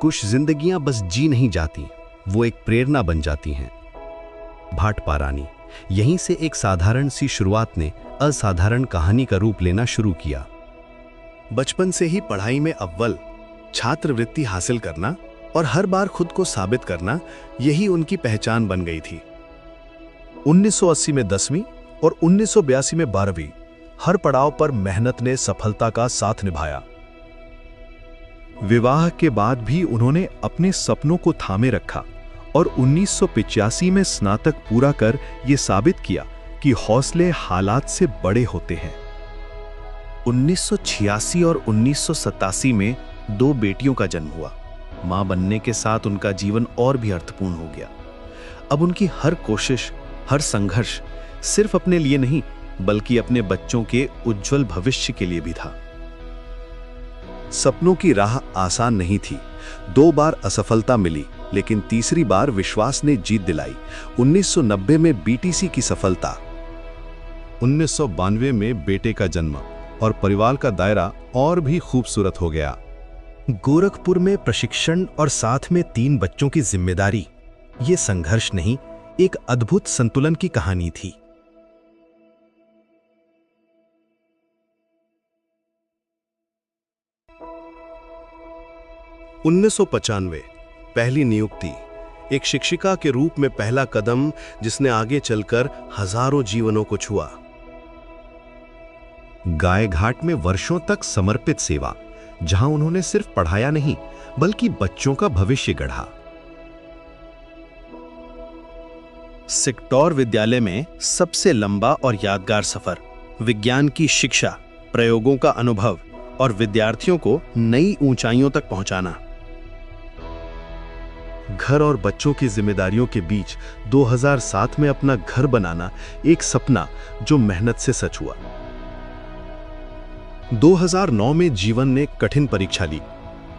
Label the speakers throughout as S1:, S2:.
S1: कुछ जिंदगियां बस जी नहीं जाती, वो एक प्रेरणा बन जाती हैं। भाटपारानी, यहीं से एक साधारण सी शुरुआत ने असाधारण कहानी का रूप लेना शुरू किया।
S2: बचपन से ही पढ़ाई में अव्वल, छात्रवृत्ति हासिल करना और हर बार खुद को साबित करना, यही उनकी पहचान बन गई थी। 1980 में 10वीं और 1982 में 12वीं, हर पड़ाव पर मेहनत ने सफलता का साथ निभाया। विवाह के बाद भी उन्होंने अपने सपनों को थामे रखा और 1985 में स्नातक पूरा कर यह साबित किया कि हौसले हालात से बड़े होते हैं। 1986 और 1987 में 2 बेटियों का जन्म हुआ। मां बनने के साथ उनका जीवन और भी अर्थपूर्ण हो गया। अब उनकी हर कोशिश, हर संघर्ष सिर्फ अपने लिए नहीं, बल्कि अपने बच्चों के उज्जवल भविष्य के लिए भी था। सपनों की राह आसान नहीं थी। 2 बार असफलता मिली, लेकिन तीसरी बार विश्वास ने जीत दिलाई। 1990 में बीटीसी की सफलता, 1992 में बेटे का जन्म और परिवार का दायरा और भी खूबसूरत हो गया।
S1: गोरखपुर में प्रशिक्षण और साथ में 3 बच्चों की जिम्मेदारी, ये संघर्ष नहीं, एक अद्भुत संतुलन की कहानी थी।
S2: – 1995, पहली नियुक्ति, एक शिक्षिका के रूप में पहला कदम जिसने आगे चलकर हजारों जीवनों को छुआ।
S1: गायघाट में वर्षों तक समर्पित सेवा, जहां उन्होंने सिर्फ पढ़ाया नहीं, बल्कि बच्चों का भविष्य गढ़ा।
S3: सिक्टौर विद्यालय में सबसे लंबा और यादगार सफर, विज्ञान की शिक्षा, प्रयोगों का अनुभव और विद्यार्थियों को नई ऊंचाइयों तक पहुंचाना।
S2: घर और बच्चों की जिम्मेदारियों के बीच 2007 में अपना घर बनाना, एक सपना जो मेहनत से सच हुआ। 2009 में जीवन ने कठिन परीक्षा ली।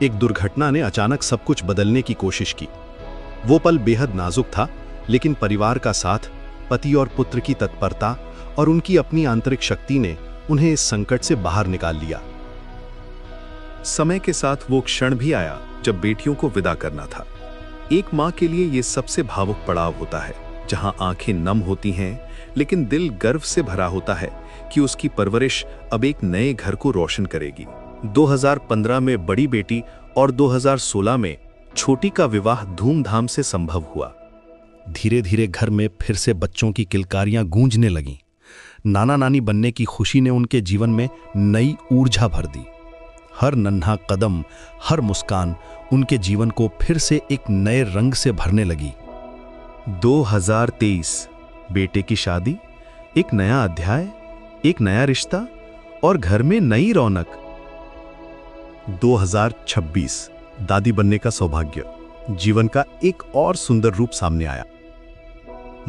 S2: एक दुर्घटना ने अचानक सब कुछ बदलने की कोशिश की। वो पल बेहद नाजुक था, लेकिन परिवार का साथ, पति और पुत्र की तत्परता और उनकी अपनी आंतरिक शक्ति ने उन्हें इस संकट से बाहर निकाल लिया। समय के साथ वो क्षण भी आया जब बेटियों को विदा करना था। एक मां के लिए ये सबसे भावुक पड़ाव होता है, जहां आंखें नम होती हैं, लेकिन दिल गर्व से भरा होता है कि उसकी परवरिश अब एक नए घर को रोशन करेगी। 2015 में बड़ी बेटी और 2016 में छोटी का विवाह धूमधाम से संभव हुआ।
S1: धीरे धीरे घर में फिर से बच्चों की किलकारियां गूंजने लगीं। नाना नानी बनने की खुशी ने उनके जीवन में नई ऊर्जा भर दी। हर नन्हा कदम, हर मुस्कान उनके जीवन को फिर से एक नए रंग से भरने लगी।
S2: 2023, बेटे की शादी, एक नया अध्याय, एक नया रिश्ता और घर में नई रौनक। 2026, दादी बनने का सौभाग्य, जीवन का एक और सुंदर रूप सामने आया।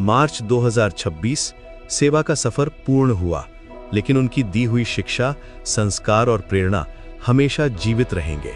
S2: मार्च 2026, सेवा का सफर पूर्ण हुआ, लेकिन उनकी दी हुई शिक्षा, संस्कार और प्रेरणा हमेशा जीवित रहेंगे।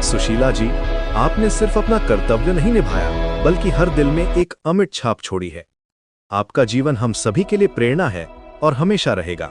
S2: सुशीला जी, आपने सिर्फ अपना कर्तव्य नहीं निभाया, बल्कि हर दिल में एक अमिट छाप छोड़ी है। आपका जीवन हम सभी के लिए प्रेरणा है और हमेशा रहेगा।